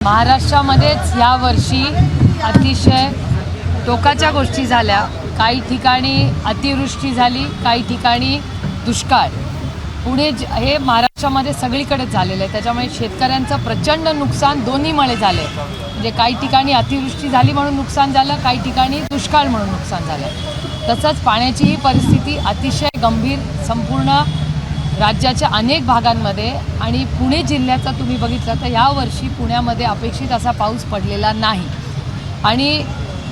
महाराष्ट्रामध्येच या वर्षी अतिशय टोकाच्या गोष्टी झाल्या। काही ठिकाणी अतिवृष्टी झाली, काही ठिकाणी दुष्काळ। पुणे हे महाराष्ट्रामध्ये सगळीकडेच झालेलं आहे। त्याच्यामुळे शेतकऱ्यांचं प्रचंड नुकसान दोन्हीमुळे झाले। म्हणजे काही ठिकाणी अतिवृष्टी झाली म्हणून नुकसान झालं, काही ठिकाणी दुष्काळ म्हणून नुकसान झालं। तसंच पाण्याची ही परिस्थिती अतिशय गंभीर संपूर्ण राज्याच्या अनेक भागांमध्ये आणि पुणे जिल्ह्याचा तुम्ही बघितलं तर यावर्षी पुण्यामध्ये अपेक्षित असा पाऊस पडलेला नाही। आणि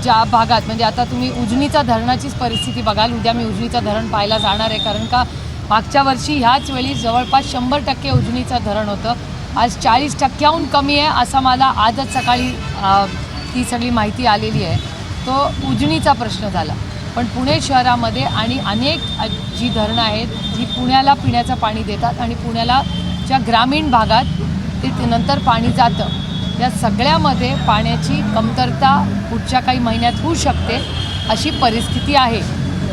ज्या भागात म्हणजे आता तुम्ही उजनीचा धरणाचीच परिस्थिती बघाल। उद्या मी उजनीचं धरण पाहायला जाणार आहे, कारण का मागच्या वर्षी ह्याच वेळी जवळपास 100% उजनीचं धरण होतं। आज 40%हून कमी आहे असं मला आजच सकाळी ती सगळी माहिती आलेली आहे। तो उजनीचा प्रश्न झाला। पण पुणे शहरामध्ये आणि अनेक जी धरणं आहेत जी पुण्याला पिण्याचं पाणी देतात आणि पुण्याला ज्या ग्रामीण भागात ते नंतर पाणी जातं, या सगळ्यामध्ये पाण्याची कमतरता पुढच्या काही महिन्यात होऊ शकते अशी परिस्थिती आहे।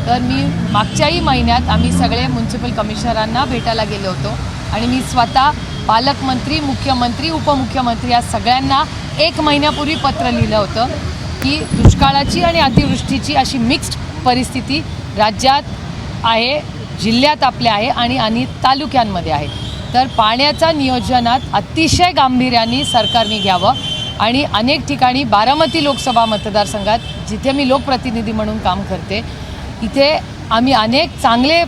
तर मी मागच्याही महिन्यात आम्ही सगळे म्युनिसिपल कमिशनरांना भेटायला गेलो होतो आणि मी स्वतः पालकमंत्री, मुख्यमंत्री, उपमुख्यमंत्री या सगळ्यांना 1 महिन्यापूर्वी पत्र लिहिलं होतं की दुष्काळाची आणि अतिवृष्टीची अशी मिक्स्ड परिस्थिती राज्यात आहे, जिल्ह्यात आपल्या आहे आणि तालुक्यांमध्ये आहे। तर पाण्याच्या नियोजनात अतिशय गांभीर्याने सरकारने घ्यावं। आणि अनेक ठिकाणी बारामती लोकसभा मतदारसंघात जिथे मी लोकप्रतिनिधी म्हणून काम करते, इथे आम्ही अनेक चांगले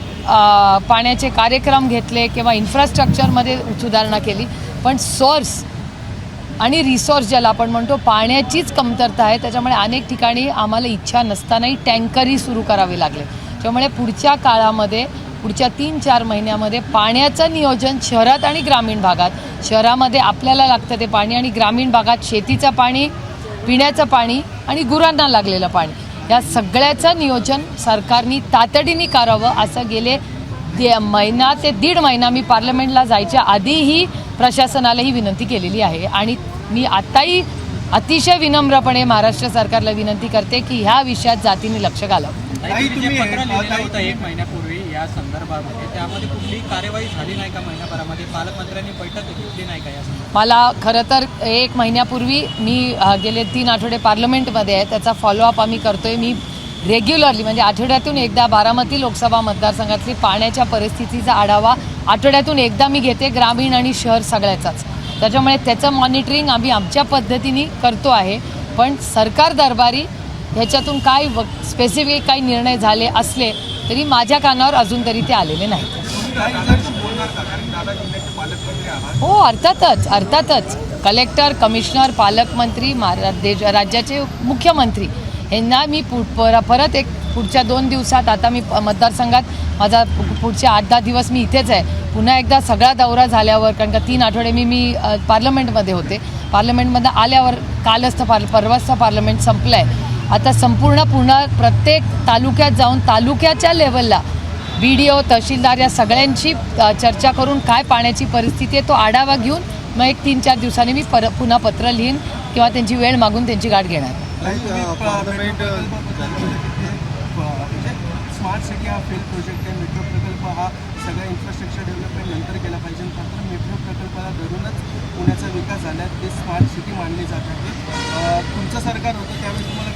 पाण्याचे कार्यक्रम घेतले किंवा इन्फ्रास्ट्रक्चरमध्ये सुधारणा केली, पण सोर्स आणि रिसोर्स ज्याला आपण म्हणतो पाण्याचीच कमतरता आहे। त्याच्यामुळे अनेक ठिकाणी आम्हाला इच्छा नसतानाही टँकरही सुरू करावे लागले। त्यामुळे पुढच्या काळामध्ये पुढच्या 3-4 महिन्यामध्ये पाण्याचं नियोजन शहरात आणि ग्रामीण भागात, शहरामध्ये आपल्याला लागतं ते पाणी आणि ग्रामीण भागात शेतीचं पाणी, पिण्याचं पाणी आणि गुरांना लागलेलं पाणी, या सगळ्याचं नियोजन सरकारने तातडीने करावं असं गेले महिना ते 1.5 महिना मी पार्लमेंटला जायच्या आधीही प्रशासनाला ही विनंती केलेली आहे। आणि मी आताही अतिशय विनम्रपणे महाराष्ट्र सरकारला विनंती करते की ह्या विषयात जातीने लक्ष घालावं। पत्र लिहिलं होतं 1 महिन्यापूर्वी या संदर्भामध्ये, त्यामध्ये कुठलीही कार्यवाही झाली नाही का? महिन्याभरामध्ये पालकमंत्र्यांनी बैठक घेतली नाही का या संदर्भात? मला खरं तर 1 महिन्यापूर्वी मी गेले 3 आठवडे पार्लमेंटमध्ये आहे, त्याचा फॉलोअप आम्ही करतोय। मी रेग्युलरली म्हणजे आठवड्यातून एकदा बारामती लोकसभा मतदारसंघातली पाण्याच्या परिस्थितीचा आढावा आठवड्यातून एकदा मी घेते, ग्रामीण आणि शहर सगळ्याचाच। त्याच्यामुळे त्याचं मॉनिटरिंग आम्ही आमच्या पद्धतीने करतो आहे। पण सरकार दरबारी ह्याच्यातून काय स्पेसिफिक काही निर्णय झाले असले तरी माझ्या कानावर अजून तरी ते आलेले नाहीत। हो, अर्थातच कलेक्टर, कमिशनर, पालकमंत्री, राज्याचे मुख्यमंत्री यांना मी परत एक पुढच्या 2 दिवसात, आता मी मतदारसंघात माझा पुढचे 8-10 दिवस मी इथेच आहे, पुन्हा एकदा सगळा दौरा झाल्यावर, कारण का 3 आठवडे मी पार्लमेंटमध्ये होते, पार्लमेंटमध्ये आल्यावर कालच तर परवाच पार्लमेंट संपलं आहे। आता संपूर्ण प्रत्येक तालुक्यात जाऊन तालुक्याच्या लेवलला BDO, तहसीलदार या सगळ्यांची चर्चा करून काय पाण्याची परिस्थिती आहे तो आढावा घेऊन मग एक 3-4 दिवसांनी मी पुन्हा पत्र लिहीन किंवा त्यांची वेळ मागून त्यांची गाठ घेणार। स्मार्ट सिटी हा फेल प्रोजेक्ट आहे। मेट्रो प्रकल्प हा सगळ्या इन्फ्रास्ट्रक्चर डेव्हलपमेंट नंतर केला पाहिजे, मात्र मेट्रो प्रकल्पाला धरूनच पुण्याचा विकास झाला, ते स्मार्ट सिटी मानली जात आहे। तुमचं सरकार होतं त्यावेळी तुम्हाला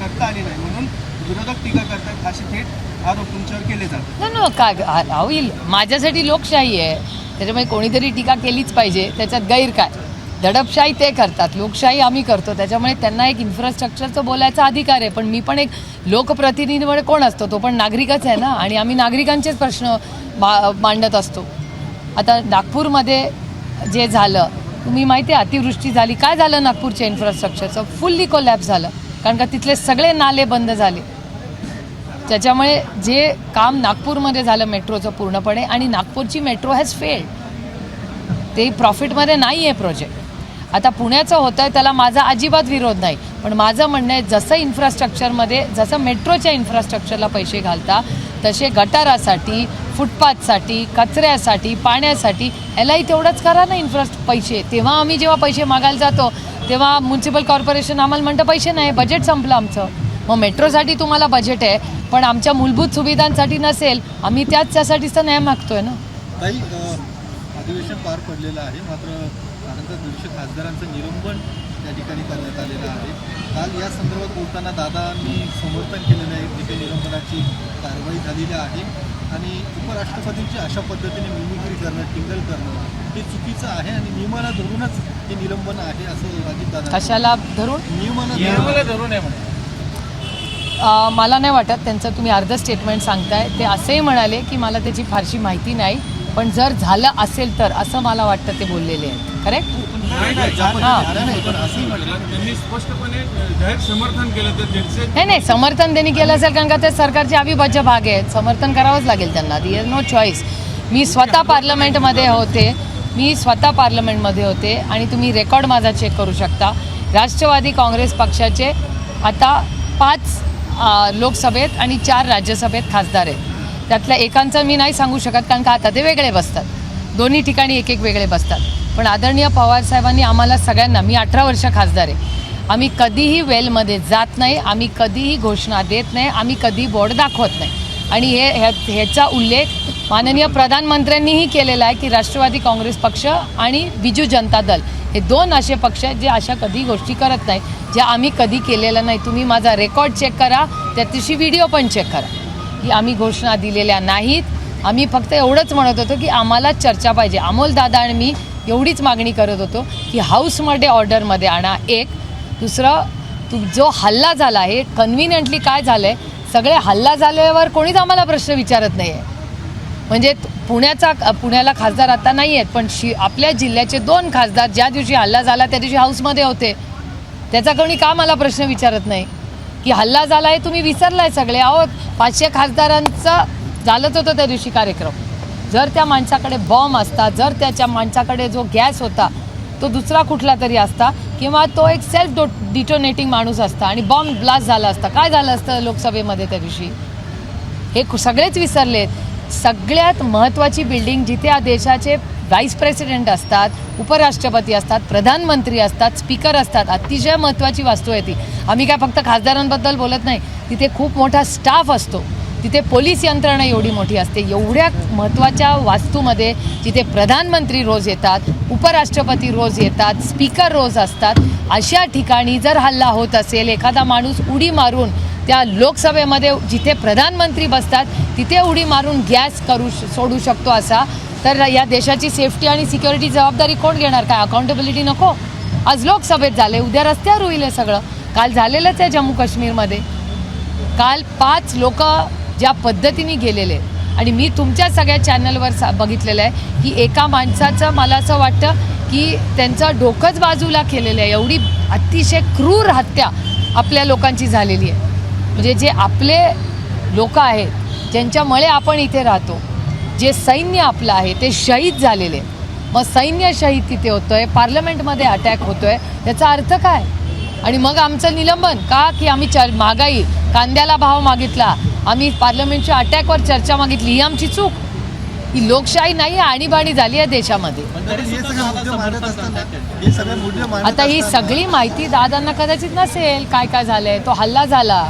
करता आली नाही म्हणून विरोधक टीका करतात, असे थेट आरोप तुमच्यावर केले जातात। न काय होईल, माझ्यासाठी लोकशाही आहे, त्याच्यामुळे कोणीतरी टीका केलीच पाहिजे, त्याच्यात गैर काय? दडपशाही ते करतात, लोकशाही आम्ही करतो। त्याच्यामुळे त्यांना एक इन्फ्रास्ट्रक्चरचं बोलायचा अधिकार आहे, पण मी पण एक लोकप्रतिनिधीमुळे कोण असतो? तो पण नागरिकच आहे ना, आणि आम्ही नागरिकांचेच प्रश्न मांडत असतो। आता नागपूरमध्ये जे झालं तुम्ही माहिती आहे, अतिवृष्टी झाली, काय झालं नागपूरच्या इन्फ्रास्ट्रक्चरचं? फुल्ली कोलॅप्स झालं, कारण का तिथले सगळे नाले बंद झाले। त्याच्यामुळे जे काम नागपूरमध्ये झालं मेट्रोचं पूर्णपणे, आणि नागपूरची मेट्रो हॅज फेल्ड, ते प्रॉफिटमध्ये नाही आहे प्रोजेक्ट। आता पुण्याचं होतं आहे त्याला माझा अजिबात विरोध नाही, पण माझं म्हणणं आहे जसं इन्फ्रास्ट्रक्चरमध्ये जसं मेट्रोच्या इन्फ्रास्ट्रक्चरला पैसे घालता तसे गटारासाठी, फुटपाथसाठी, कचऱ्यासाठी, पाण्यासाठी यालाही तेवढंच करा ना पैसे। तेव्हा आम्ही जेव्हा पैसे मागायला जातो तेव्हा म्युनिसिपल कॉर्पोरेशन आम्हाला म्हणतं पैसे नाही, बजेट संपलं आमचं। मग मेट्रोसाठी तुम्हाला बजेट आहे पण आमच्या मूलभूत सुविधांसाठी नसेल, आम्ही त्यासाठीच तर न्याय मागतोय ना। अधिवेशन पार पडलेलं आहे, मात्र नंतर 150 खासदारांचं निलंबन त्या ठिकाणी करण्यात आलेलं आहे. काल या संदर्भात बोलताना दादांनी समर्थन केलेलं आहे, तिथे निलंबनाची कारवाई झालेली आहे आणि उपराष्ट्रपतींची अशा पद्धतीने मिमिक्री करणं, टिंगल करणं हे चुकीचं आहे आणि नियमाला धरूनच हे निलंबन आहे असं अजितदादा. कशाला धरून? नियमाला धरून आहे म्हणे. मला नाही वाटत त्यांचं तुम्ही अर्ध स्टेटमेंट सांगताय. ते असेही म्हणाले की मला त्याची फारशी माहिती नाही, पण जर झालं असेल तर असं मला वाटतं ते बोललेले आहेत. करेक्ट? त्यांनी स्पष्टपणे जाहीर समर्थन केलं तर नाही समर्थन त्यांनी केलं असेल, कारण का ते सरकारचे अविभाज्य भाग आहेत. समर्थन करावंच लागेल त्यांना. दी इज नो चॉईस. मी स्वतः पार्लमेंटमध्ये होते आणि तुम्ही रेकॉर्ड माझा चेक करू शकता. राष्ट्रवादी काँग्रेस पक्षाचे आता 5 लोकसभेत आणि 4 राज्यसभेत खासदार आहेत. त्यातल्या एकांचं मी नाही सांगू शकत, कारण का आता ते वेगळे बसतात. दोन्ही ठिकाणी एक वेगळे बसतात. पण आदरणीय पवारसाहेबांनी आम्हाला सगळ्यांना, मी 18 वर्ष खासदार आहे, आम्ही कधीही वेलमध्ये जात नाही, आम्ही कधीही घोषणा देत नाही, आम्ही कधी बोर्ड दाखवत नाही. आणि ह्याचा उल्लेख माननीय प्रधानमंत्र्यांनीही केलेला आहे की राष्ट्रवादी काँग्रेस पक्ष आणि बिजू जनता दल हे 2 असे पक्ष आहेत जे अशा कधी गोष्टी करत नाही, ज्या आम्ही कधी केलेल्या नाही. तुम्ही माझा रेकॉर्ड चेक करा, त्या दिवशी व्हिडिओ पण चेक करा की आम्ही घोषणा दिलेल्या नाहीत. आम्ही फक्त एवढंच म्हणत होतो की आम्हाला चर्चा पाहिजे. अमोल दादा आणि मी एवढीच मागणी करत होतो की हाऊसमध्ये ऑर्डरमध्ये आणा. एक दुसरं, जो हल्ला झाला आहे कन्व्हिनियंटली काय झालं आहे, सगळे हल्ला झाल्यावर कोणीच आम्हाला प्रश्न विचारत नाही आहे. म्हणजे पुण्याला खासदार आता नाही आहेत, पण आपल्या जिल्ह्याचे 2 खासदार ज्या दिवशी हल्ला झाला त्या दिवशी हाऊसमध्ये होते. त्याचा कोणी का मला प्रश्न विचारत नाही की हल्ला झाला आहे तुम्ही विसरलाय सगळे. अहो 500 खासदारांचं झालंच होतं त्या दिवशी कार्यक्रम. जर त्या माणसाकडे बॉम्ब असता, जर त्याच्या माणसाकडे जो गॅस होता तो दुसरा कुठला तरी असता, किंवा तो एक सेल्फ डिटोनेटिंग माणूस असता आणि बॉम्ब ब्लास्ट झाला असता, काय झालं असतं लोकसभेमध्ये त्या दिवशी? हे सगळेच विसरलेत. सगळ्यात महत्त्वाची बिल्डिंग जिथे या देशाचे व्हाईस प्रेसिडेंट असतात, उपराष्ट्रपती असतात, प्रधानमंत्री असतात, स्पीकर असतात, अतिशय महत्त्वाची वास्तू आहे ती. आम्ही काय फक्त खासदारांबद्दल बोलत नाही, तिथे खूप मोठा स्टाफ असतो, तिथे पोलीस यंत्रणा एवढी मोठी असते. एवढ्या महत्त्वाच्या वास्तूमध्ये जिथे प्रधानमंत्री रोज येतात, उपराष्ट्रपती रोज येतात, स्पीकर रोज असतात, अशा ठिकाणी जर हल्ला होत असेल, एखादा माणूस उडी मारून त्या लोकसभेमध्ये जिथे प्रधानमंत्री बसतात तिथे उडी मारून गॅस सोडू शकतो असा, तर या देशाची सेफ्टी आणि सिक्युरिटी जबाबदारी कोण घेणार? काय अकाउंटेबिलिटी नको? आज लोकसभेत झाले, उद्या रस्त्यावर होईल हे सगळं. काल झालेलंच आहे जम्मू काश्मीरमध्ये. काल 5 लोक ज्या पद्धतीने गेलेले, आणि मी तुमच्या सगळ्या चॅनलवर बघितलेलं आहे की एका माणसाचं मला असं वाटतं की त्यांचं डोकंच बाजूला केलेलं आहे. एवढी अतिशय क्रूर हत्या आपल्या लोकांची झालेली आहे. म्हणजे जे आपले लोक आहेत, ज्यांच्यामुळे आपण इथे राहतो, जे सैन्य आपलं आहे ते शहीद झालेले. मग सैन्य शहीद तिथे होतं आहे, पार्लमेंटमध्ये अटॅक होतो आहे, याचा अर्थ काय? आणि मग आमचं निलंबन का? की आम्ही महागाई, कांद्याला भाव मागितला, आम्ही पार्लमेंटच्या अटॅकवर चर्चा मागितली. ही आमची चूक. ही लोकशाही नाही, आणीबाणी झाली आहे देशामध्ये. आता ही सगळी माहिती दादांना कदाचित नसेल काय काय झालंय. तो हल्ला झाला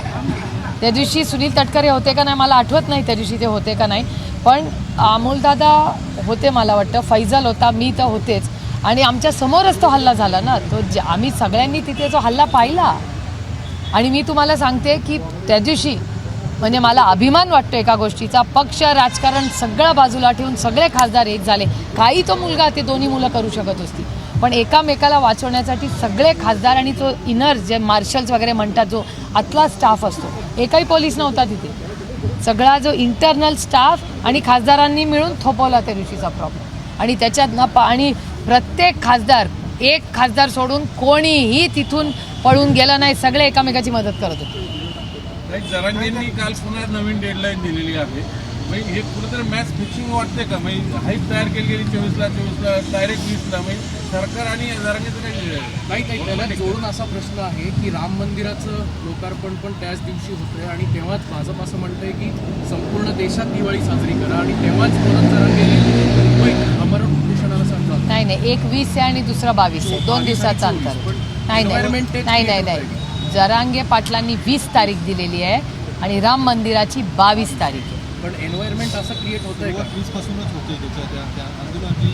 त्या दिवशी सुनील तटकरे होते का नाही मला आठवत नाही, त्या दिवशी ते होते का नाही, पण अमोलदादा होते मला वाटतं, फैजल होता, मी तर होतेच. आणि आमच्या समोरच तो हल्ला झाला ना. तो आम्ही सगळ्यांनी तिथे जो हल्ला पाहिला. आणि मी तुम्हाला सांगते की त्या दिवशी म्हणजे मला अभिमान वाटतो एका गोष्टीचा, पक्ष राजकारण सगळं बाजूला ठेवून सगळे खासदार एक झाले. काही तो मुलगा ते 2 मुलं करू शकत असती, पण एकामेकाला वाचवण्यासाठी सगळे खासदार आणि तो इनर जे मार्शल्स वगैरे म्हणतात, जो आतला स्टाफ असतो, एकही पोलीस नव्हता तिथे. सगळा जो इंटरनल स्टाफ आणि खासदारांनी मिळून थोपवला त्या दिवशीचा प्रॉब्लेम. आणि त्याच्यात आणि प्रत्येक खासदार, एक खासदार सोडून कोणीही तिथून पळून गेलं नाही, सगळे एकामेकाची मदत करत होते. जरांगेंनी काल पुन्हा नवीन डेडलाईन दिलेली आहे. म्हणजे हे कुठेतरी मॅच फिक्सिंग वाटते का? म्हणजे हाईप तयार केली गेली 24ला डायरेक्ट 20ला. म्हणजे सरकार आणि जरांगेचं नाही त्याला जोडून असा प्रश्न आहे की राम मंदिराचं लोकार्पण पण त्याच दिवशी होतंय आणि तेव्हाच भाजप असं म्हणतंय की संपूर्ण देशात दिवाळी साजरी करा आणि तेव्हाच परत जरांगे मुंबई अमर उपोषणाला सांगतात. नाही, एक 20 आहे आणि दुसरा 22 आहे, 2 दिवसाचा अंतर. नाही, जरांगे पाटलांनी 20 तारीख दिलेली आहे आणि राम मंदिराची 22 तारीख आहे. पण एन्व्हायरमेंट असं क्रिएट होतंय का? 20 पासूनच होते त्याच्या त्या आंदोलनाची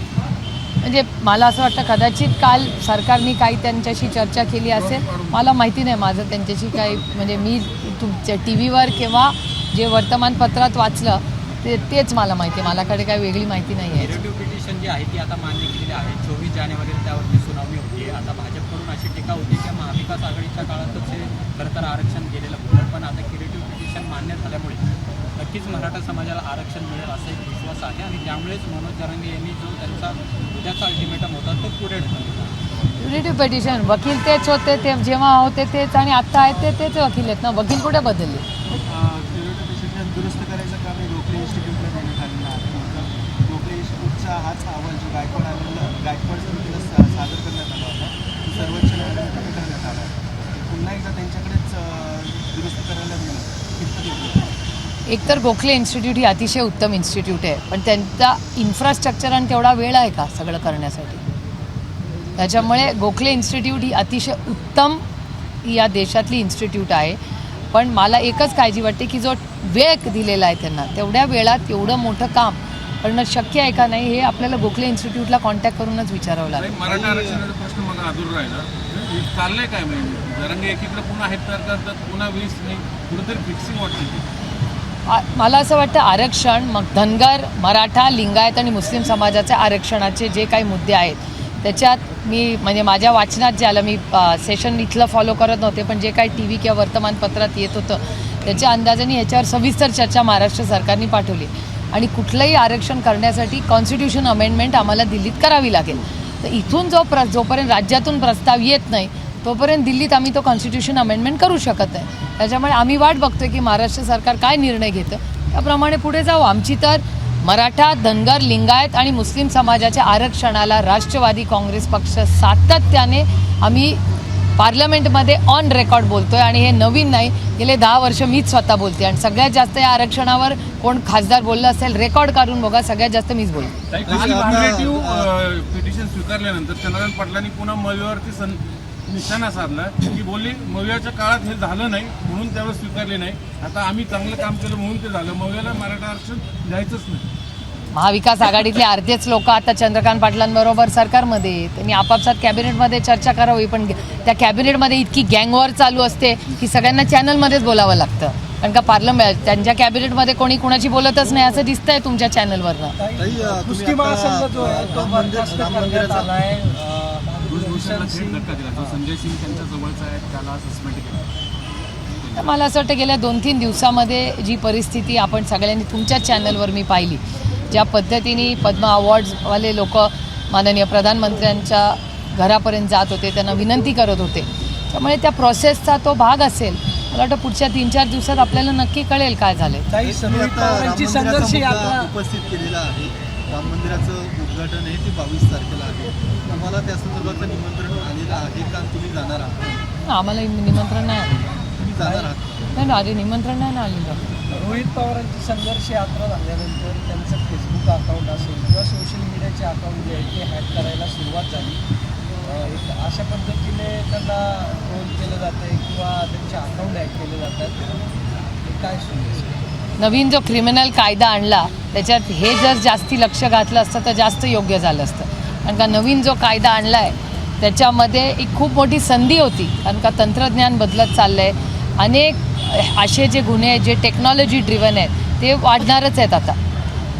म्हणजे मला असं वाटतं कदाचित काल सरकारने काही त्यांच्याशी चर्चा केली असेल, मला माहिती नाही माझं त्यांच्याशी काही, म्हणजे मी तुमच्या टी व्हीवर किंवा जे वर्तमानपत्रात वाचलं तेच मला माहिती आहे, मलाकडे काही वेगळी माहिती नाही आहे. निगेटिव्ह पिटिशन जी आहे ती आता मान्य केलेली आहे. 24 जानेवारीला त्यावरती सुनावणी होती. आता भाजपकडून अशी टीका होती की महाविकास आघाडीच्या काळातच हे खरं तर आरक्षण गेलेलं होतं, पण आता क्रिएटिव्ह पिटिशन मान्य झाल्यामुळे नक्कीच मराठा समाजाला आरक्षण मिळेल असा एक विश्वास आहे आणि त्यामुळेच मनोज जरांगे यांनी जो त्यांचा उद्याचा अल्टिमेटम होता तो पुढे ढकलला. क्रिएटिव्ह पिटिशन वकील तेच होते, ते जेव्हा होते तेच आणि आत्ता आहेत तेच वकील आहेत ना, वकील कुठे बदलले. पिटिशन दुरुस्त करायचं काम हे गोखले इन्स्टिट्यूटला देण्यात आलेलं आहे. गोखले इन्स्टिट्यूटचा हाच अहवाल जो गायकवाड समितीला सादर करण्यात आला होता, तो सर्वोच्च न्यायालयाकडे करण्यात आला आहे. पुन्हा एकदा त्यांच्याकडेच दुरुस्त करायला मिळेल कितपत योग्य? एकतर गोखले इन्स्टिट्यूट ही अतिशय उत्तम इन्स्टिट्यूट आहे, पण त्यांचा इन्फ्रास्ट्रक्चर आणि तेवढा वेळ आहे का सगळं करण्यासाठी. त्याच्यामुळे गोखले इन्स्टिट्यूट ही अतिशय उत्तम या देशातली इन्स्टिट्यूट आहे, पण मला एकच काळजी वाटते की जो वेळ दिलेला आहे त्यांना, तेवढ्या वेळात एवढं मोठं काम करणं शक्य आहे का नाही, हे आपल्याला गोखले इन्स्टिट्यूटला कॉन्टॅक्ट करूनच विचारावं लागेल. मराठा आरक्षणाचा प्रश्न मला अधूर राहिला. चाललंय काय म्हणजे जरांगे एकीकडे पुन्हा हेप तयार करतात, पुन्हा वीस नाही, कुठेतरी फिक्सिंग वाटते. मला असं वाटतं आरक्षण, मग धनगर, मराठा, लिंगायत आणि मुस्लिम समाजाचे आरक्षणाचे जे काही मुद्दे आहेत त्याच्यात मी म्हणजे माझ्या वाचनात जे आलं, मी सेशन इथलं फॉलो करत नव्हते, पण जे काही टी व्ही किंवा वर्तमानपत्रात येत होतं त्याच्या अंदाजाने ह्याच्यावर सविस्तर चर्चा महाराष्ट्र सरकारने पाठवली आणि कुठलंही आरक्षण करण्यासाठी कॉन्स्टिट्यूशन अमेंडमेंट आम्हाला दिल्लीत करावी लागेल. तर इथून जोपर्यंत राज्यातून प्रस्ताव येत नाही तोपर्यंत दिल्लीत आम्ही तो कॉन्स्टिट्यूशन अमेंडमेंट करू शकत नाही. त्याच्यामुळे आम्ही वाट बघतोय की महाराष्ट्र सरकार काय निर्णय घेतं त्याप्रमाणे पुढे जाऊ. आमची तर मराठा, धनगर, लिंगायत आणि मुस्लिम समाजाच्या आरक्षणाला राष्ट्रवादी काँग्रेस पक्ष सातत्याने आम्ही पार्लमेंटमध्ये ऑन रेकॉर्ड बोलतोय आणि हे नवीन नाही, गेले 10 वर्ष मीच स्वतः बोलते आणि सगळ्यात जास्त या आरक्षणावर कोण खासदार बोललं असेल रेकॉर्ड काढून बघा, सगळ्यात जास्त मीच बोलते. पिटिशन स्वीकारल्यानंतर चंद्रकांत पाटलांनी पुन्हा मवियावरती निशाणा साधला की बोलली मवियाच्या काळात हे झालं नाही म्हणून त्यावेळेस स्वीकारले नाही, आता आम्ही चांगलं काम केलं म्हणून ते झालं, मवियाला मराठा आरक्षण द्यायचंच नाही. महाविकास आघाडीतले अर्धेच लोक आता चंद्रकांत पाटलांबरोबर सरकारमध्ये, त्यांनी आपापसात कॅबिनेटमध्ये चर्चा करावी, पण त्या कॅबिनेटमध्ये इतकी गँगवॉर चालू असते की सगळ्यांना चॅनलमध्येच बोलावं लागतं, कारण का पार्लमेंट त्यांच्या कॅबिनेटमध्ये कोणी कुणाची बोलतच नाही असं दिसतंय तुमच्या चॅनलवरनं. कुस्ती महासंघ जो आहे तो बरखास्त करण्यात आला आहे. संजय सिंग त्यांच्या जवळचा आहे त्याला सस्पेंड केलं. तर मला असं वाटतं गेल्या 2-3 दिवसामध्ये जी परिस्थिती आपण सगळ्यांनी तुमच्याच चॅनलवर मी पाहिली, ज्या पद्धतीने पद्म अवॉर्ड्सवाले लोक माननीय प्रधानमंत्र्यांच्या घरापर्यंत जात होते, त्यांना विनंती करत होते, त्यामुळे त्या प्रोसेसचा तो भाग असेल. मला वाटतं पुढच्या 3-4 दिवसात आपल्याला नक्की कळेल काय झालंय. संघर्ष यात्रा उपस्थित केलेला आहे. राम मंदिराचं उद्घाटन आहे ते 22 तारखेला आहे. तुम्हाला त्या संदर्भाचं निमंत्रण आलेलं आहे का, तुम्ही जाणार आहात? आम्हाला निमंत्रण नाही आलं. तुम्ही जाणार आहात? नाही ना, निमंत्रण नाही ना आलेलं. रोहित पवारांची संघर्ष यात्रा झाल्यानंतर त्यांचं फेसबुक अकाउंट असेल किंवा सोशल मीडियाचे अकाउंट जे आहे ते हॅक करायला सुरुवात झाली. एक अशा पद्धतीने त्यांना ट्रोल केलं जातं आहे किंवा त्यांचे अकाउंट हॅक केले जातात, हे काय सुरू? नवीन जो क्रिमिनल कायदा आणला त्याच्यात हे जर जास्ती लक्ष घातलं असतं तर जास्त योग्य झालं असतं, कारण का नवीन जो कायदा आणला आहे त्याच्यामध्ये एक खूप मोठी संधी होती, कारण का तंत्रज्ञान बदलत चाललं आहे, अनेक असे जे गुन्हे आहेत जे टेक्नॉलॉजी ड्रिव्हन आहेत ते वाढणारच आहेत. आता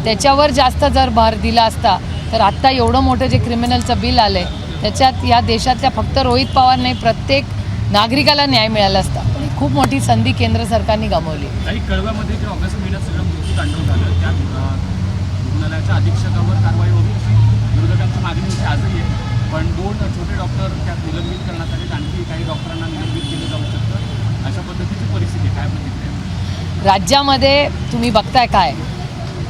त्याच्यावर जास्त जर भर दिला असता तर आत्ता एवढं मोठं जे क्रिमिनलचं बिल आलं आहे त्याच्यात या देशातल्या फक्त रोहित पवार नाही प्रत्येक नागरिकाला न्याय मिळाला असता. पण ही खूप मोठी संधी केंद्र सरकारने गमावली. काही कळव्यामध्ये जे ऑगस्ट महिन्यात सगळं मृत्यू तांडव झालं त्या रुग्णालयाच्या अधीक्षकावर कारवाई होती अशी विरोधकांची मागणी होती, आजही आहे, पण 2 छोटे डॉक्टर त्यात निलंबित करण्यात आले, आणखी काही डॉक्टरांना निलंबित केलं जाऊ शकतं, अशा पद्धतीची परिस्थिती काय प्रतिक्रिया? राज्यामध्ये तुम्ही बघताय काय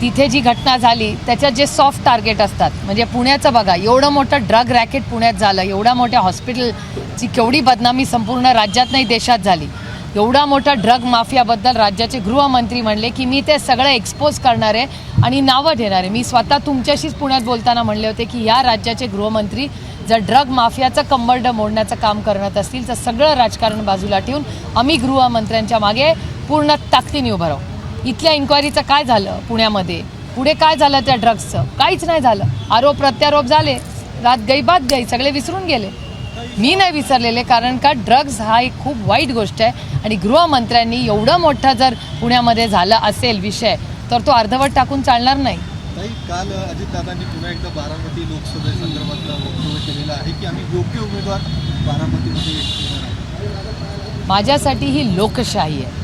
तिथे जी घटना झाली त्याच्यात जे सॉफ्ट टार्गेट असतात, म्हणजे पुण्याचं बघा, एवढं मोठं ड्रग रॅकेट पुण्यात झालं, एवढ्या मोठ्या हॉस्पिटलची केवढी बदनामी संपूर्ण राज्यात नाही देशात झाली, एवढा मोठा ड्रग माफियाबद्दल राज्याचे गृहमंत्री म्हणले की मी ते सगळं एक्सपोज करणार आहे आणि नावं घेणार आहे. मी स्वतः तुमच्याशीच पुण्यात बोलताना म्हणले होते की या राज्याचे गृहमंत्री जर ड्रग माफियाचं कंबरडं मोडण्याचं काम करत असतील तर सगळं राजकारण बाजूला ठेवून आम्ही गृहमंत्र्यांच्या मागे पूर्ण ताकदीने उभं राहू. इथल्या इन्क्वायरीचं काय झालं पुण्यामध्ये, पुढे काय झालं त्या ड्रग्सचं, काहीच नाही झालं. आरोप प्रत्यारोप झाले, रात गई बात गई, सगळे विसरून गेले. मी नाही विसरलेले, कारण का ड्रग्ज हा एक खूप वाईट गोष्ट आहे आणि गृहमंत्र्यांनी एवढा मोठा जर पुण्यामध्ये झाला असेल विषय तर तो अर्धवट टाकून चालणार नाही. ताई, काल अजितदादांनी पुन्हा एकदा बारामती लोकसभेसंदर्भातलं वक्तव्य केलेलं आहे की आम्ही योग्य उमेदवार बारामतीमध्ये येणार आहे. माझ्यासाठी ही लोकशाही आहे.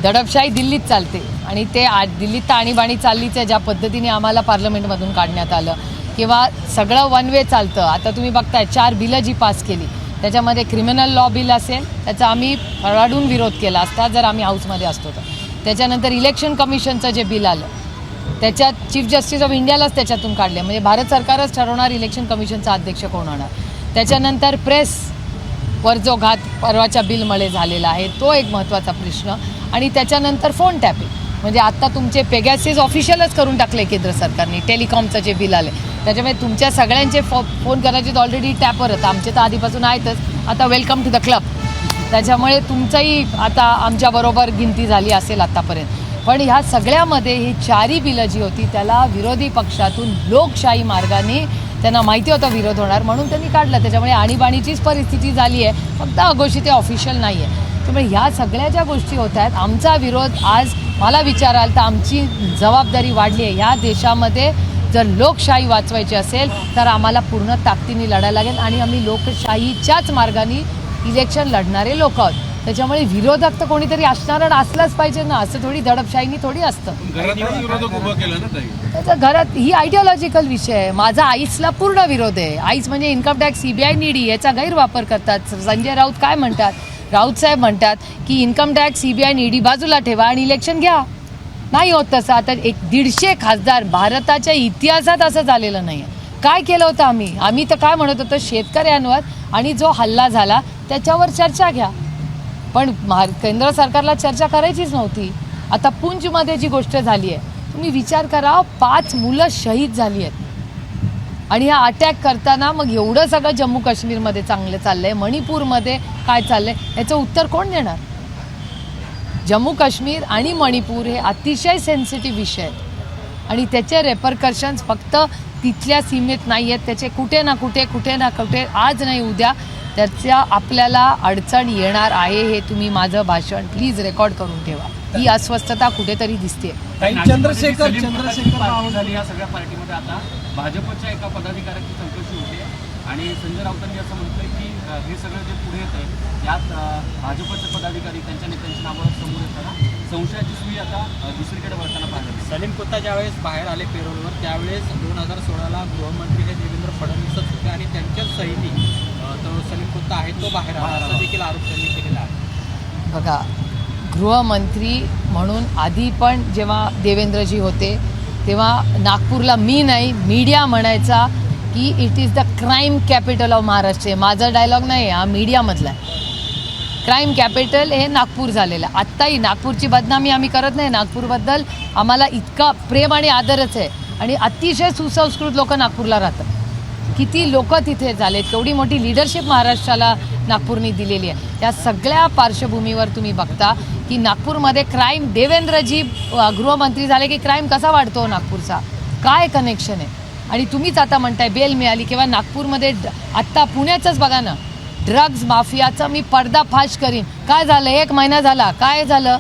दडपशाही दिल्लीत चालते आणि ते दिल्लीत तर आणीबाणी चाललीच आहे, ज्या पद्धतीने आम्हाला पार्लमेंटमधून काढण्यात आलं किंवा सगळं वन वे चालतं. आता तुम्ही बघताय 4 बिलं जी पास केली त्याच्यामध्ये क्रिमिनल लॉ बिल असेल त्याचा आम्ही फराडून विरोध केला असता जर आम्ही हाऊसमध्ये असतो तर. त्याच्यानंतर इलेक्शन कमिशनचं जे बिल आलं त्याच्यात चीफ जस्टिस ऑफ इंडियालाच त्याच्यातून काढले, म्हणजे भारत सरकारच ठरवणार इलेक्शन कमिशनचा अध्यक्ष कोण होणार. त्याच्यानंतर प्रेसवर जो घात परवाच्या बिलमुळे झालेला आहे तो एक महत्त्वाचा प्रश्न. आणि त्याच्यानंतर फोन टॅपिंग, म्हणजे आत्ता तुमचे पेगॅसिस ऑफिशियलच करून टाकले केंद्र सरकारने. टेलिकॉमचं जे बिल आले त्याच्यामुळे तुमच्या सगळ्यांचे फोन करायचे ऑलरेडी टॅपवर होतं, आमचे तर आधीपासून आहेतच. आता वेलकम टू द क्लब. त्याच्यामुळे तुमचंही आता आमच्याबरोबर गिनती झाली असेल आत्तापर्यंत. पण ह्या सगळ्यामध्ये ही 4ही बिलं जी होती त्याला विरोधी पक्षातून लोकशाही मार्गाने त्यांना माहिती होतं विरोध होणार म्हणून त्यांनी काढलं. त्याच्यामुळे आणीबाणीचीच परिस्थिती झाली आहे, फक्त अघोषित ऑफिशियल नाही आहे. त्यामुळे ह्या सगळ्या ज्या गोष्टी होत आहेत, आमचा विरोध आज मला विचाराल तर आमची जबाबदारी वाढली आहे. ह्या देशामध्ये जर लोकशाही वाचवायची असेल तर आम्हाला पूर्ण ताकदीने लढायला लागेल आणि आम्ही लोकशाहीच्याच मार्गाने इलेक्शन लढणारे लोक आहोत. त्याच्यामुळे विरोधक तर कोणीतरी असणार असलाच पाहिजे ना, असं थोडी दडपशाहीनी थोडी असतं. घरातच विरोधक उभं केलं ना ताई. त्याच्या घरात ही आयडिओलॉजिकल विषय आहे. माझा आईसला पूर्ण विरोध आहे. आईस म्हणजे इन्कम टॅक्स CBI ईडी याचा गैरवापर करतात. संजय राऊत काय म्हणतात, राऊत साहेब म्हणतात की इन्कम टॅक्स CBI ईडी बाजूला ठेवा आणि इलेक्शन घ्या. नाही होत तसं. आता 150 खासदार भारताच्या इतिहासात असं झालेलं नाही आहे. काय केलं होतं आम्ही तर काय म्हणत होतो, शेतकऱ्यांवर आणि जो हल्ला झाला त्याच्यावर चर्चा घ्या. पण केंद्र सरकारला चर्चा करायचीच नव्हती. आता पुंचमध्ये जी गोष्ट झाली आहे तुम्ही विचार करा, 5 मुलं शहीद झाली आहेत आणि हा अटॅक करताना मग एवढं सगळं जम्मू काश्मीरमध्ये चांगलं चाललंय, मणिपूरमध्ये काय चाललंय याचं उत्तर कोण देणार. जम्मू काश्मीर आणि मणिपूर हे अतिशय सेन्सिटिव्ह विषय आहेत आणि त्याचे रेपरकर्शन्स फक्त तिथल्या सीमेत नाही आहेत, त्याचे कुठे ना कुठे आज नाही उद्या त्याच्या आपल्याला अडचण येणार आहे. हे तुम्ही माझं भाषण प्लीज रेकॉर्ड करून ठेवा. ही अस्वस्थता कुठेतरी दिसते. चंद्रशेखर झाली या सगळ्या पार्टीमध्ये. आता भाजपच्या एका पदाधिकाऱ्याची चौकशी होते आणि संजय राऊतांनी असं म्हटलंय की हे सगळं जे पुढे येत आहे यात भाजपचे पदाधिकारी त्यांच्या नेत्यांच्या नावावर समोर येताना संशयाची सुई आता दुसरीकडे वळताना पाहिलं. सलीम कुत्ता ज्यावेळेस बाहेर आले पेरोलवर त्यावेळेस 2016ला गृहमंत्री हे देवेंद्र फडणवीसच होते आणि त्यांच्या सैनिक तो सलीम कुत्ता आहे तो बाहेर आला असा देखील आरोप त्यांनी केलेला आहे. बघा, गृहमंत्री म्हणून आधी पण जेव्हा देवेंद्रजी होते तेव्हा नागपूरला मी नाही मीडिया म्हणायचा की it is the crime capital of Maharashtra. माझा डायलॉग नाही, हा मीडियामधला आहे. क्राईम कॅपिटल हे नागपूर झालेलं आहे. आत्ताही नागपूरची बदनामी आम्ही करत नाही. नागपूरबद्दल आम्हाला इतका प्रेम आणि आदरच आहे आणि अतिशय सुसंस्कृत लोक नागपूरला राहतात. किती लोक तिथे झालेत, केवढी मोठी लिडरशिप महाराष्ट्राला नागपूरने दिलेली आहे. त्या सगळ्या पार्श्वभूमीवर तुम्ही बघता की नागपूरमध्ये क्राईम, देवेंद्रजी गृहमंत्री झाले की क्राईम कसा वाढतो नागपूरचा, काय कनेक्शन आहे. आणि तुम्हीच आता म्हणताय बेल मिळाली किंवा नागपूरमध्ये आत्ता पुण्याचंच बघा ना, ड्रग्ज माफियाचा मी पर्दाफाश करीन. काय झालं, 1 महिना झाला, काय झालं,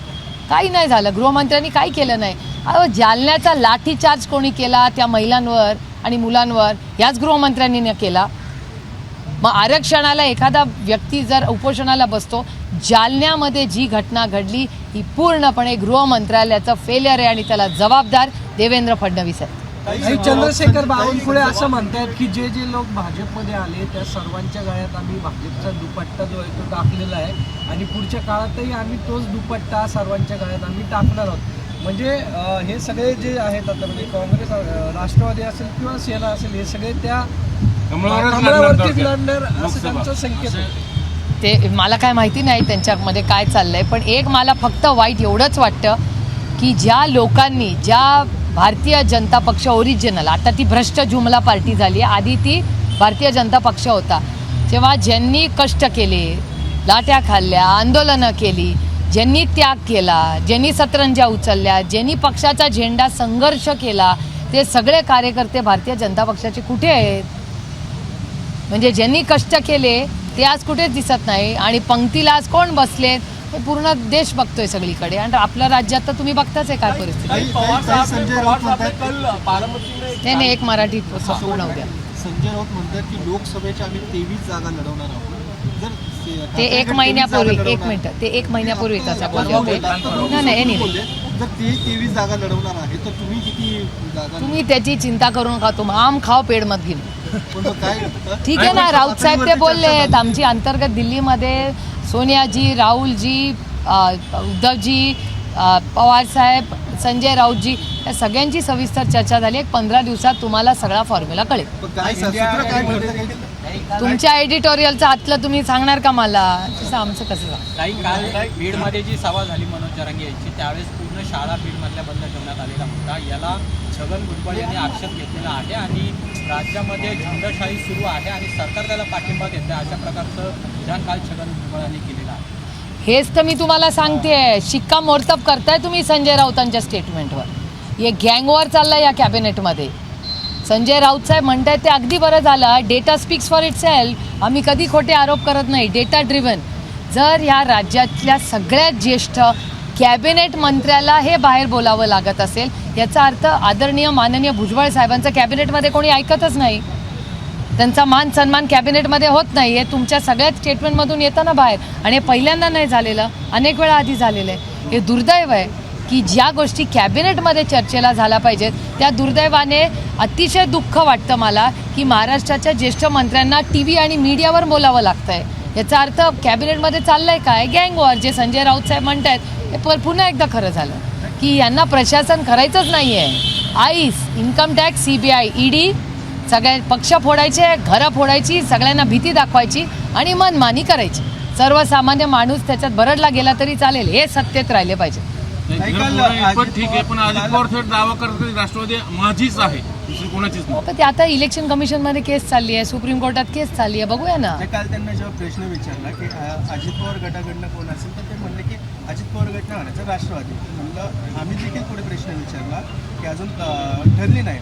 काही नाही झालं. गृहमंत्र्यांनी काही केलं नाही. अहो, जालन्याचा लाठीचार्ज कोणी केला त्या महिलांवर आणि मुलांवर, याच गृहमंत्र्यांनी न केला. मग आरक्षणाला एखादा व्यक्ती जर उपोषणाला बसतो, जालन्यामध्ये जी घटना घडली ही पूर्णपणे गृहमंत्रालयाचं फेलियर आहे आणि त्याला जबाबदार देवेंद्र फडणवीस आहेत. चंद्रशेखर बावनकुळे असं म्हणतात की जे लोक भाजपमध्ये आले त्या सर्वांच्या गळ्यात आम्ही भाजपचा दुपट्टा जो आहे तो टाकलेला आहे आणि पुढच्या काळातही आम्ही तोच दुपट्टा सर्वांच्या गळ्यात आम्ही टाकणार आहोत. म्हणजे हे सगळे जे आहेत आता म्हणजे काँग्रेस, राष्ट्रवादी असेल किंवा सेना असेल हे सगळे त्या कमळावरतीच लढणार असं त्यांचा संकेत आहे. ते मला काय माहिती नाही त्यांच्यामध्ये काय चाललंय, पण एक मला फक्त वाईट एवढंच वाटतं की ज्या लोकांनी, ज्या भारतीय जनता पक्ष ओरिजिनल, आता ती भ्रष्ट जुमला पार्टी झाली आहे, आधी ती भारतीय जनता पक्ष होता, जेव्हा ज्यांनी कष्ट केले, लाट्या खाल्ल्या, आंदोलनं केली, ज्यांनी त्याग केला, ज्यांनी सतरंजा उचलल्या, ज्यांनी पक्षाचा झेंडा संघर्ष केला, ते सगळे कार्यकर्ते भारतीय जनता पक्षाचे कुठे आहेत. म्हणजे ज्यांनी कष्ट केले ते आज कुठेच दिसत नाही आणि पंक्तीला आज कोण बसलेत हे पूर्ण देश बघतोय सगळीकडे. आणि आपल्या राज्यात तर तुम्ही बघताच आहे काय परिस्थिती. संजय राऊत म्हणतात त्याने एक मराठी पूर्ण होऊ द्या. संजय राऊत म्हणतात की लोकसभेच्या आम्ही 23 जागा लढवणार आहोत. जर ते एक महिन्यापूर्वी, एक मिनिट, ते एक महिन्यापूर्वी तसा बोलले होते. नाही जर ते 23 जागा लढवणार आहे तर तुम्ही किती जागा? तुम्ही त्याची चिंता करू नका. तुम आम खाओ पेड मत घेऊ. पण मग काय ठीक आहे ना, राऊत साहेब ते बोलले आहेत. आमची अंतर्गत दिल्लीमध्ये सोनियाजी, राहुलजी, उद्धवजी, पवार साहेब, संजय राऊतजी या सगळ्यांची सविस्तर चर्चा झाली. एक 15 दिवसात तुम्हाला सगळा फॉर्म्युला कळेल. काय सूत्र काय म्हणतं? तुमच्या एडिटोरियलचं आतलं तुम्ही सांगणार का मला? तसं आमचं कसं सांग. काही काल बीडमध्ये जी सभा झाली मनोज जरांगे यांची, त्यावेळेस पूर्ण शाळा बीडमधल्या बंद ठेवण्यात आलेला होता. याला छगन भुजबळ यांनी आक्षेप घेतलेला आहे आणि राज्यामध्ये झुंडशाही सुरू आहे आणि सरकार त्याला पाठिंबा देतं अशा प्रकारचं विधान काल छगन भुजबळांनी केलेलं आहे. हेच तर मी तुम्हाला सांगते. शिक्कामोर्तब करताय तुम्ही संजय राऊतांच्या स्टेटमेंटवर. हे गँगवॉर चाललं या कॅबिनेटमध्ये. संजय राऊत साहेब म्हणतायत ते अगदी बरं झालं. Data speaks for it self. आम्ही कधी खोटे आरोप करत नाही, डेटा ड्रिव्हन. जर ह्या राज्यातल्या सगळ्यात ज्येष्ठ कॅबिनेट मंत्र्याला हे बाहेर बोलावं लागत असेल याचा अर्थ आदरणीय माननीय भुजबळ साहेबांचं कॅबिनेटमध्ये कोणी ऐकतच नाही. त्यांचा मान सन्मान कॅबिनेटमध्ये होत नाही. हे तुमच्या सगळ्याच स्टेटमेंटमधून येतं ना बाहेर. आणि हे पहिल्यांदा नाही झालेलं, अनेक वेळा आधी झालेलं आहे. हे दुर्दैव आहे की ज्या गोष्टी कॅबिनेटमध्ये चर्चेला झाल्या पाहिजेत त्या दुर्दैवाने अतिशय दुःख वाटतं मला की महाराष्ट्राच्या ज्येष्ठ मंत्र्यांना TV आणि मीडियावर बोलावं लागतं आहे. याचा अर्थ कॅबिनेटमध्ये चाललंय काय? गँगवॉर. जे संजय राऊत साहेब म्हणत आहेत हे पुन्हा एकदा खरं झालं की यांना प्रशासन करायचंच नाही आहे. Ice, income tax, CBI, ED सगळे पक्ष फोडायचे, घरं फोडायची, सगळ्यांना भीती दाखवायची आणि मनमानी करायची. सर्वसामान्य माणूस त्याच्यात बरडला गेला तरी चालेल. हे सत्तेत राहिले पाहिजे. पण ठीक आहे, पण अजित पवार थेट दावा करतात राष्ट्रवादी माझीच आहे, दुसरी कोणाचीच नाही. पण ते आता इलेक्शन कमिशनमध्ये केस चालली आहे, सुप्रीम कोर्टात केस चालली आहे, बघूया ना. काल त्यांना जेव्हा प्रश्न विचारला की अजित पवार गटाकडनं कोण असेल तर ते म्हणले की अजित पवार गट नाही म्हणायचं, राष्ट्रवादी. म्हणलं आम्ही देखील पुढे प्रश्न विचारला की अजून ठरली नाही.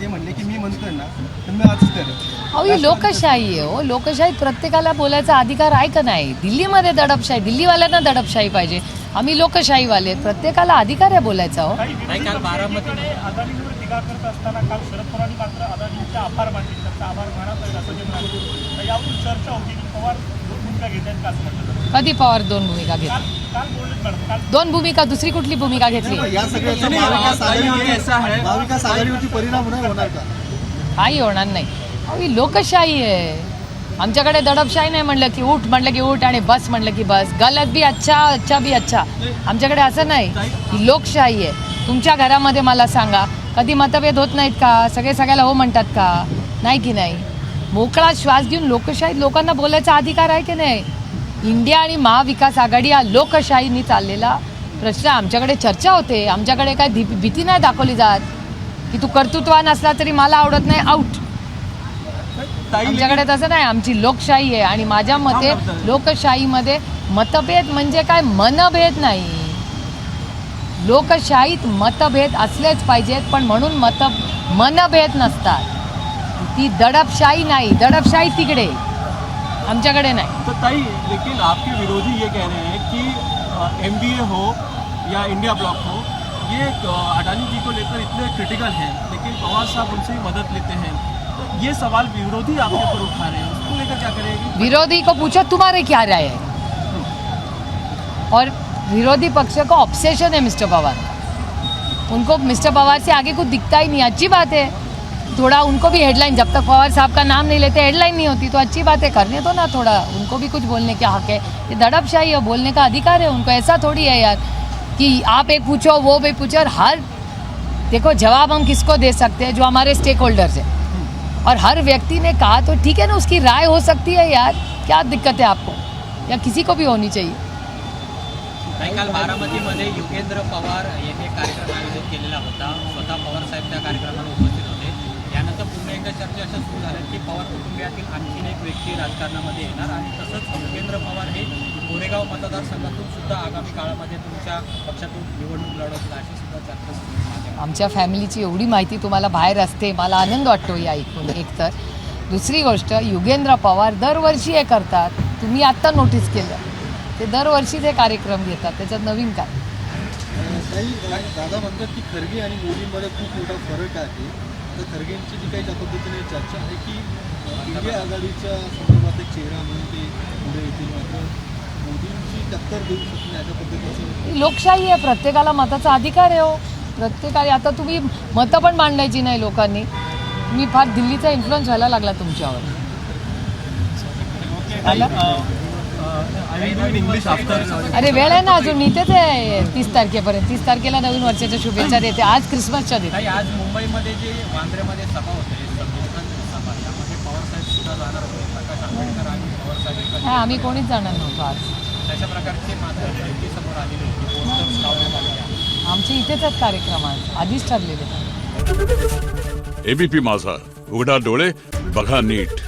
ते म्हणले की मी म्हणतोय ना तर मी आजच करेन. अहो ही लोकशाही आहे. हो, लोकशाहीत प्रत्येकाला बोलायचा अधिकार आहे का नाही? दिल्लीमध्ये दडपशाही, दिल्लीवाल्यांना दडपशाही पाहिजे. आम्ही लोकशाहीवाले, प्रत्येकाला अधिकार आहे बोलायचा. हो काही काल बारामतीमध्ये अदानींवर टीका करत असताना काल शरद पवारांनी मात्र अदानींचे आभार मानले, त्यांचा आभार मानत आहेत असं जे म्हणाले. तर यावरून चर्चा होती की पवार दोन भूमिका घेत आहेत का असं म्हटलं. कधी पवार दोन भूमिका घेतली? काल बोललेत मॅडम. काल दोन भूमिका, दुसरी कुठली भूमिका घेतली? या सगळ्याचा महाविकास आघाडीवरती परिणाम नाही होणार का? काही होणार नाही. अहो ही लोकशाही आहे. आमच्याकडे दडपशाही नाही. म्हणलं की उठ आणि बस म्हणलं की बस. गलत भी अच्छा, अच्छा भी अच्छा. आमच्याकडे असं नाही. ही लोकशाही आहे. तुमच्या घरामध्ये मला सांगा कधी मतभेद होत नाहीत का? सगळे सगळ्याला हो म्हणतात का? नाही की नाही? मोकळा श्वास घेऊन लोकशाहीत लोकांना बोलायचा अधिकार आहे की नाही? इंडिया आणि महाविकास आघाडी हा लोकशाहीनी चाललेला प्रश्न. आमच्याकडे चर्चा होते. आमच्याकडे काय भीती नाही दाखवली जात की तू कर्तृत्वान असला तरी मला आवडत नाही, आऊट. आमच्याकडे तसं नाही. आमची लोकशाही आहे आणि माझ्या मते लोकशाहीमध्ये मतभेद म्हणजे काय मनभेद नाही. लोकशाहीत मतभेद असलेच पाहिजेत पण म्हणून मनभेद नसतात. ती दडपशाही नाही. दडपशाही तिकडे, आमच्याकडे नाही. तो ताई, लेकिन आपके विरोधी ये कह रहे हैं कि MDA हो या इंडिया ब्लॉक हो, ये अडानी जी को लेकर इतने क्रिटिकल हैं, लेकिन पवार साहब उनसे ही मदद लेते हैं. तो ये सवाल विरोधी आपके ऊपर उठा रहे हैं, उसको लेकर क्या करेंगे? विरोधी को पूछो तुम्हारे क्या राय है. और विरोधी पक्ष को ऑब्सेशन है मिस्टर पवार. उनको मिस्टर पवार से आगे कुछ दिखता ही नहीं. अच्छी बात है. थोड़ा उनको भी हेडलाइन, जब तक पवार साहब का नाम नहीं लेते हेडलाइन नहीं होती, तो अच्छी बात है, करने दो ना. थोड़ा उनको भी कुछ बोलने का हक है. ये दड़पशाही है, बोलने का अधिकार है उनको. ऐसा थोड़ी है यार कि आप एक पूछो वो भी पूछो. और हर देखो जवाब हम किसको दे सकते हैं? जो हमारे स्टेक होल्डर्स हैं. और हर व्यक्ति ने कहा तो ठीक है ना, उसकी राय हो सकती है यार. क्या दिक्कत है आपको? या किसी को भी होनी चाहिए. काही काल बारामतीमध्ये युगेंद्र पवार यांनी कार्यक्रम आयोजित केलेला होता. स्वतः पवार साहेब त्या कार्यक्रमाला उपस्थित होते. यानंतर पुन्हा एकदा चर्चा अशा सुरू झाल्या की पवार कुटुंबियातील आणखीन एक व्यक्ती राजकारणामध्ये येणार आणि तसंच युगेंद्र पवार हे कोरेगाव मतदारसंघातून सुद्धा आगामी काळामध्ये तुमच्या पक्षातून निवडणूक लढवतील अशी सुद्धा चर्चा सुरू आहे. आमच्या फॅमिलीची एवढी माहिती तुम्हाला बाहेर असते, मला आनंद वाटतो या ऐकून. एकतर दुसरी गोष्ट, युगेंद्र पवार दरवर्षी हे करतात. तुम्ही आत्ता नोटीस केलं, ते दरवर्षी ते कार्यक्रम घेतात, त्याच्यात नवीन काय. काही दादा म्हणतात की खरगे आणि मोदींमध्ये खूप मोठा फरक आहे. तर खरगेंची जी काही त्या पद्धतीने चर्चा आहे की इंडिया आघाडीच्या संदर्भात एक चेहरा म्हणून ते पुढे येतील, मात्र मोदींची टक्कर देऊ शकतील अशा पद्धतीचं. लोकशाही आहे, प्रत्येकाला मताचा अधिकार आहे. हो, प्रत्येकाला. आता तुम्ही मतं पण मांडायची नाही लोकांनी. मी फार दिल्लीचा इन्फ्लुएन्स व्हायला लागला तुमच्यावर. इंग्लिश आफ्टर अरे वेळ आहे ना अजून, इथेच आहे 30 तारखेपर्यंत. 30 तारखेला नवीन वर्षाच्या शुभेच्छा देते. आज क्रिसमसच्या देते. काही आज मुंबईमध्ये जे वांद्र्यामध्ये सभा होते, संविधान सभा, यामध्ये पवारसाहेब सुद्धा जाणार होते. प्रकाश आंबेडकर आणि पवारसाहेब हा, आम्ही कोणीच जाणार नव्हतो आज. तशा प्रकारचे मात्र समोर आलेले होते, पोस्टर्स लावण्यात आलेले आहेत. आमचे इथेच आहेत कार्यक्रम आज, आधीच ठरलेले. एबीपी माझा, उघडा डोळे बघा नीट.